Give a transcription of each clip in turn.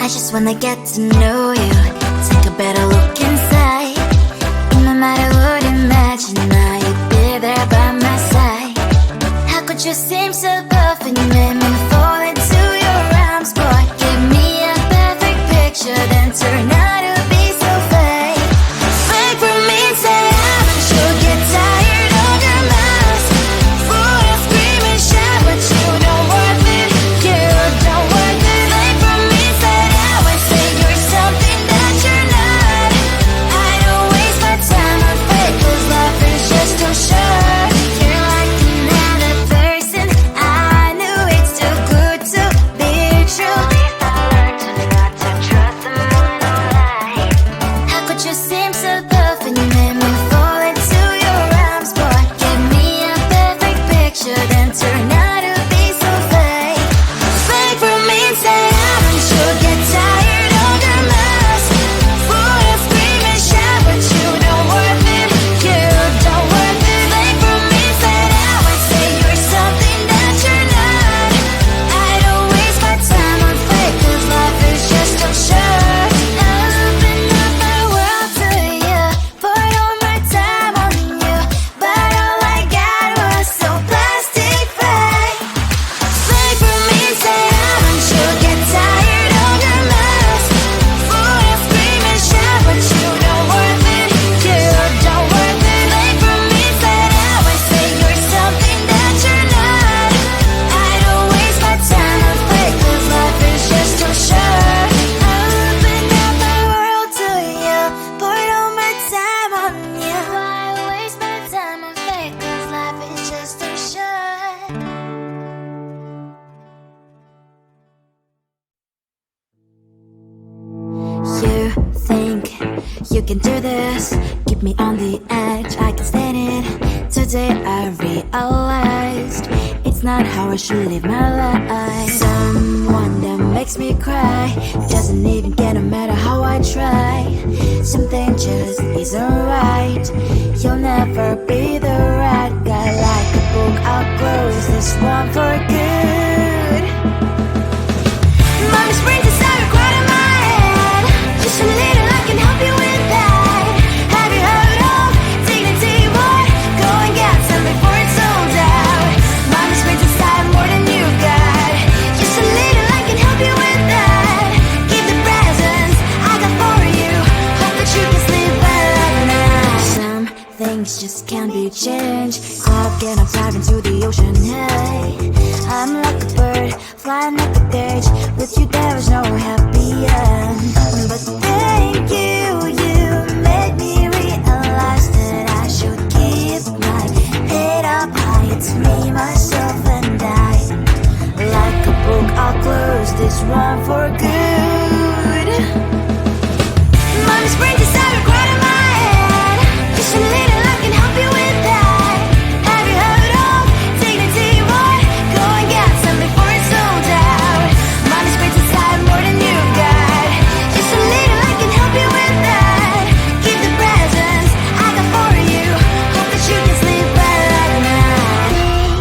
I just wanna get to know you. Take a better look inside. In my mind I would imagine that you'd be there by my side. How could you seem so good when you made me fall into your arms, boy? Give me a perfect picture, then turn out to be so fake. Fake for me, say I'm sure get tired of your mask. Full of scream and shout, but you don't worth it. You don't worth it. Fake for me, say I would say you're something that you're not. I don't waste my time on fake, 'cause life is just too short. You're like another person. I knew it's too good to be true. I learned to not to trust someone online. How could you seem so good when you made me fall into your arms, boy? Give me a perfect picture, then turn out to be so fake. Fake for me, say I'm sure get tired of your mask. Full of scream and shout, but you don't worth it. You don't worth it. Fake for me, say I would say you're something that you're not. I don't waste my time on fake, 'cause life is just too short. I open up my world to you, poured all my time on you, but all I got was so plastic fake. Fake for me, say I'm sure get tired of your mask. Full of scream and shout, but you don't worth it. You don't worth it. Fake for me, say I would say you're something that you're not. I don't waste my time on fake, 'cause life is just too short. I opened up my world to you, poured all my time on you. Why waste my time on fake, 'cause life is just too short. You think you can do this, keep me on the edge, I can stand it. Today I realized it's not how I should live my life. Someone that makes me cry doesn't even get no matter how I try. Something just isn't right. You'll never be the right guy. Like a book, I'll close this one for good. Mommy's brains inside are quite in my head. Just a little, I can help you with that. Have you heard of dignity, boy? Go and get some before it's sold out. Mommy's brains inside more than you got. Just a little, I can help you with that. Keep the presents I got for you. Hope that you can sleep well at night. Some things just can't be changed. I'll get up, dive into the ocean, hey. I'm like a bird, flying like a cage. With you there is no happy end. But thank you, you made me realize that I should keep my head up high. It's me, myself and I. Like a book, I'll close this one for good. Mommy's brains inside are quite in my head. Just a little, I can help you with that. Have you heard of dignity, boy? Go and get some before it's sold out. Mommy's brains inside more than you got. Just a little, I can help you with that. Keep the presents I got for you. Hope that you can sleep well at night.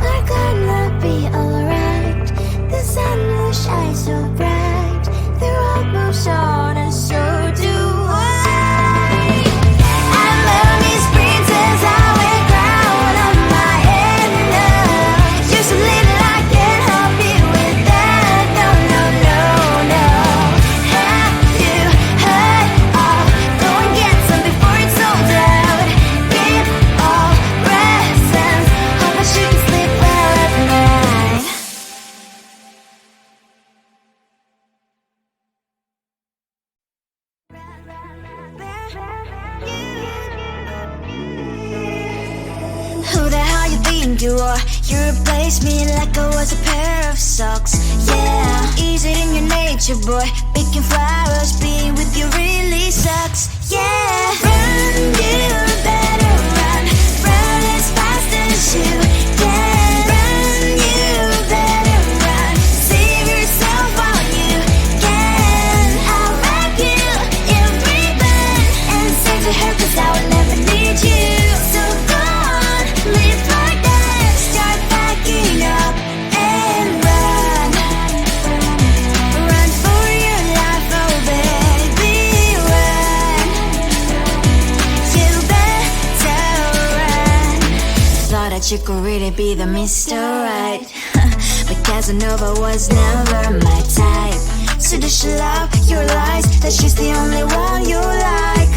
We're gonna be alright. The sun will shine so bright. The road moves on and so do I. I love these princess, I wear crown on my head now. Just a little, I can help you with that. No, no, no, no. Have you heard of? Go and get some before it's sold out. Give all presents. Hope that you can sleep well at night. Who the hell you think you are? You replaced me like I was a pair of socks. Yeah, is it in your nature, boy? Picking flowers, being with you really sucks. Yeah, run, you better run. Run as fast as you can. Run, you better run. Save yourself while you can. I'll wrap you in ribbon and send to her, 'cause I will never need you. So go on, live like that. Start packing up and run. Run for your that you could really be the Mr. Right. But Casanova was never my type. So does she love your lies, that she's the only one you like?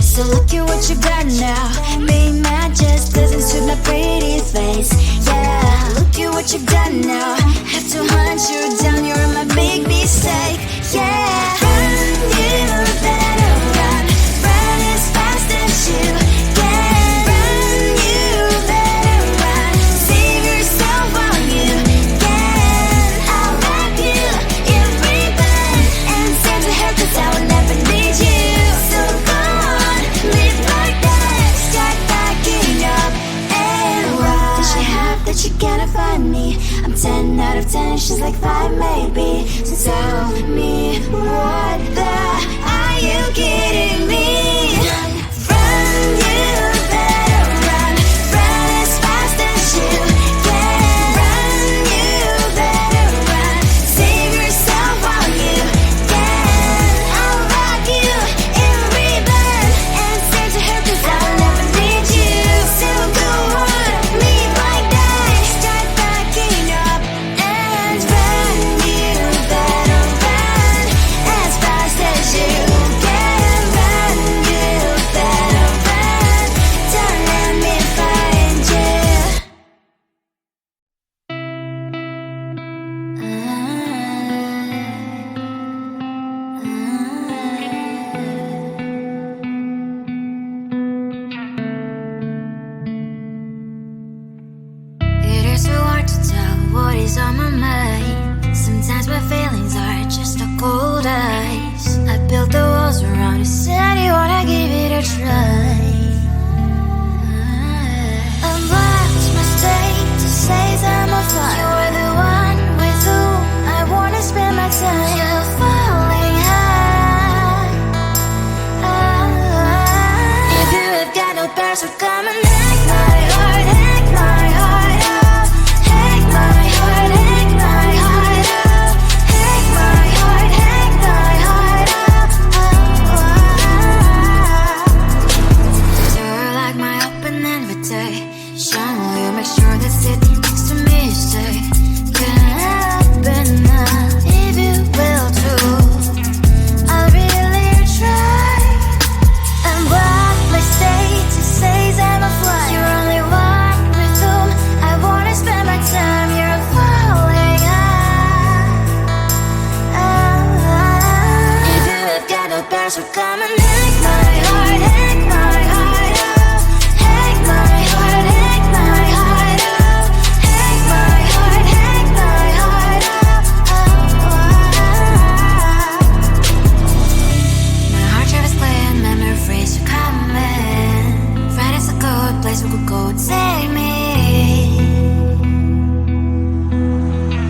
So look at what you got now. Being mad just doesn't suit my pretty face. Yeah, look at what you got now. Have to hunt you down, you're my big mistake. Yeah, run, you better run. Run as fast as you can. Run, you better run. Save yourself while you can. I'll wrap you in ribbon and send to her, 'cause I will never need you. So go on, live like that. Start backing up and run. Does she have that you cannot find me? I'm 10 out of 10, she's like 5 maybe. So tell me, what the, are you kidding me? Run, you better run. Run as fast as you can. Run, you better run. Save yourself while you can. I'll wrap you in ribbon and send to her, 'cause I'll never need you. So go on, leave like that. Start backing up and run. You better run as fast as you can. Run, you better run. Don't let me find you. It is so hard to tell what is on my mind. Sometimes my feelings are just a cold ice. I built the walls around you, said you wanna give it a try. I'm lost, my state to say I'm a fly. You're the one with whom I wanna spend my time. You're falling high. If you have got no parents, so come and hack my heart, hack my heart out. Hack my heart, hack my heart out. Hack my heart, hack my heart out. You're like my open invitation. Will you make sure that sit next to me stay? Can happen now, if you will too. I'll really try. And what my state to say I'm a fly. You're only one with whom I wanna spend my time. You're falling high. If you have got no parents, so come and hack my heart, hack my heart out. Hack my heart, hack my heart out. Hack my heart, hack my heart out. My heart travels clear and memory freeze, you coming. Friday's a good place we could go, take me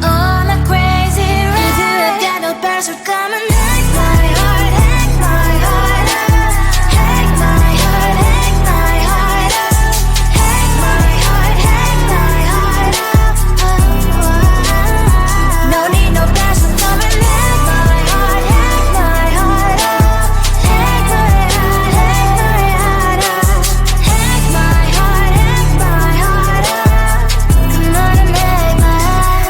on a crazy ride. If you have got no parents, so come and hack my heart, hack my heart out. Hack my heart, hack my heart out. Hack my heart, hack my heart out. No need no parents, so come and hack my heart, hack my heart out. Hack my heart, hack my heart out. Hack my heart, hack my heart out. Come on and make my heart.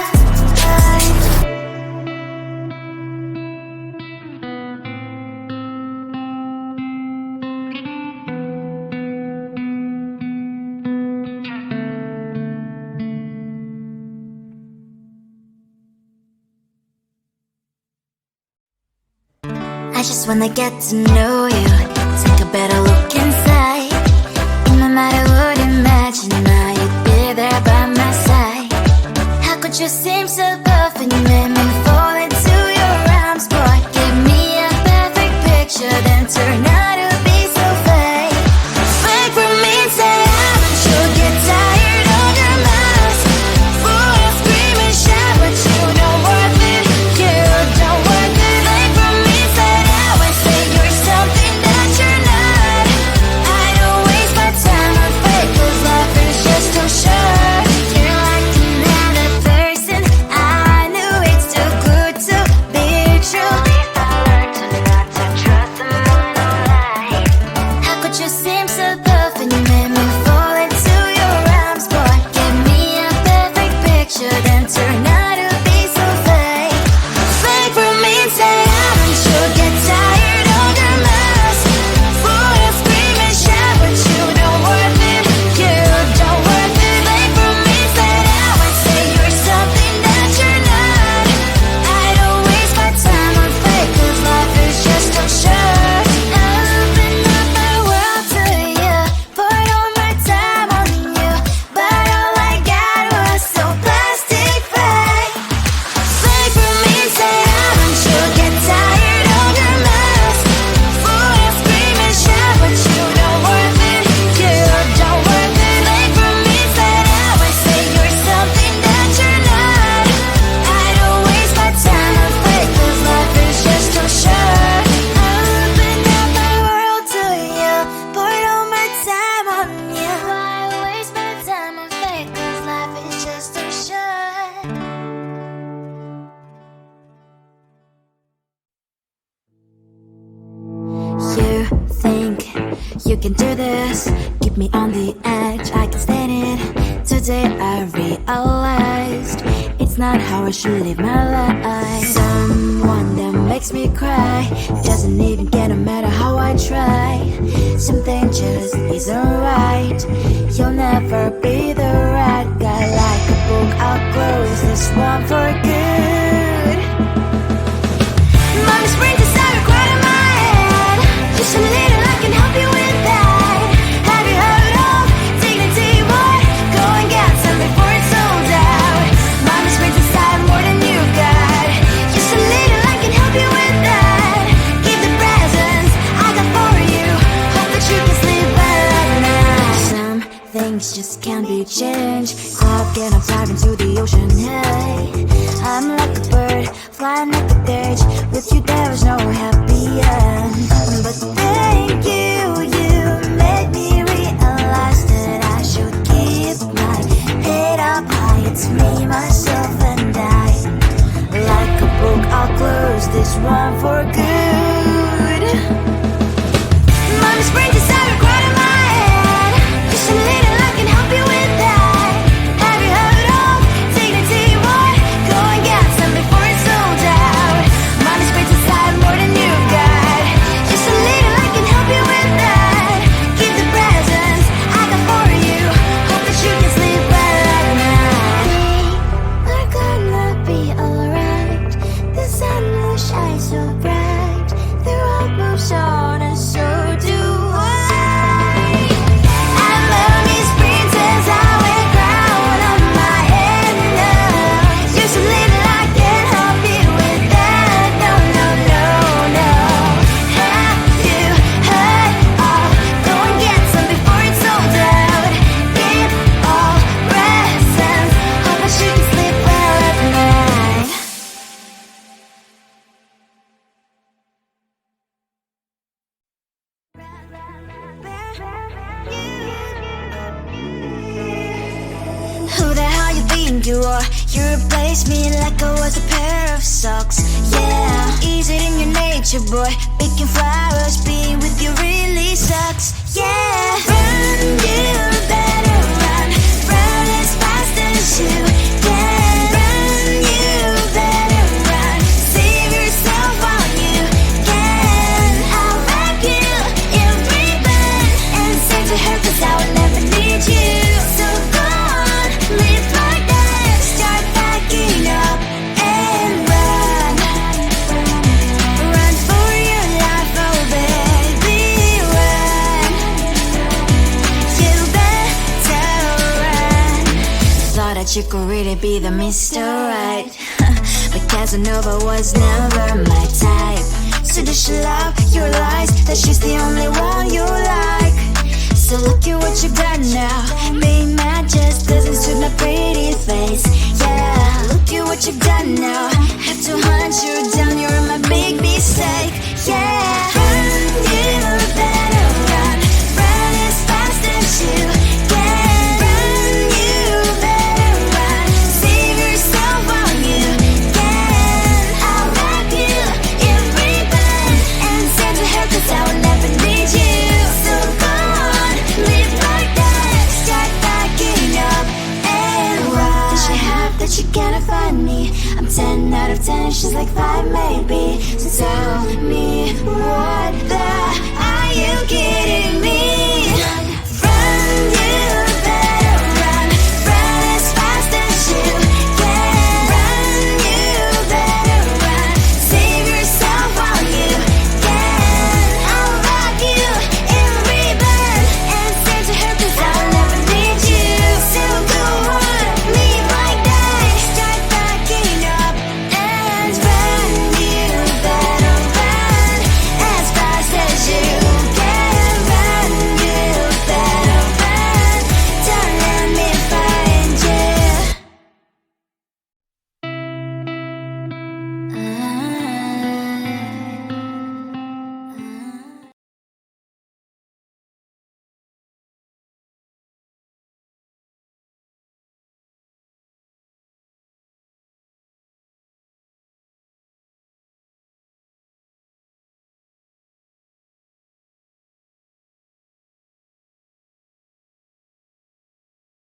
I just wanna get to know you, take a better look inside. In my mind I would imagine now you'd be there by my side. How could you seem so perfect, you made me fall into your arms, boy. Give me a perfect picture, then turn out to be so fake. Fake for me, say haven't you get tired of your mouth? Full of scream and shout, but you don't worth it, you don't worth it. Fake for me, say I would say you're something that you're not. I don't waste my time on fake, 'cause life is just too short. You're like another person, I knew it's too good to be true. I learned to not to trust someone online. How could you seem so perfect, you made me fall into your arms, boy. can do this. Keep me on the edge, I can stand it. Today I realized it's not how I should live my life. Someone that makes me cry doesn't even get no matter how I try. Something just isn't right. You'll never be the right guy. Like a book, I'll close this one for good. Mommy's brain just started right in my head. Just a little, I can help you with that. Have you heard of dignity, boy? Go and get some before it's sold out. Mommy's brain just started more than you got. Just a little, I can help you with that. Give the presents I got for you. Hope that you can sleep well at night. Some things just can't be changed. Cloud and I'm diving to the ocean, hey. I'm like a bird, flying like a cage. With you there is no happy end. But thank you, you made me realize that I should keep my head up high. It's me, myself and I. Like a book, I'll close this one for good. Mommy's brain just started right in my head. Just a little, I can help you with that. Have you heard of dignity, boy? Go and get some before it's sold out. Mommy's brain just started more than you got. Just a little, I can help you with that. Give the presents I got for you. Hope that you can sleep well at night. We're gonna be alright. The sun will shine so bright. The road moves on and so do I. And mommy's princess, I wear crown on my head now. Just a little, I can help you with that. No, no, no, no. Have you heard of? Go and get some before it's sold out. Give all presents. Hope that you can sleep well at night. Who the hell you think you are? You replaced me like I was a pair of socks. Yeah, is it in your nature, boy? Picking flowers, being with you really sucks. Yeah, run, you better run. Run as fast as you can. Run, you better run. Save yourself while you can. I'll wrap you in ribbon and say to her, 'cause I will never need you. So go on, live like that. Start packing up and run. Run for your life, oh baby, run. You better run. Thought that you could really be the Mr. Right. But Casanova was never my type. So does she love your lies? That she's the only one you like. So look at what you got now. Being mad just doesn't suit my pretty face. Yeah, look at what you got now. Have to hunt you down, you're my big mistake. Yeah, run, you better run. Run as fast as you can. Run, you better run. Save yourself while you can. I'll wrap you in ribbon and send to her, 'cause I will never need you. So go on, live like that. Start packing up and run. Does she have that she cannot find me? I'm 10 out of 10, she's like 5 maybe. So tell me, what the are you kidding me?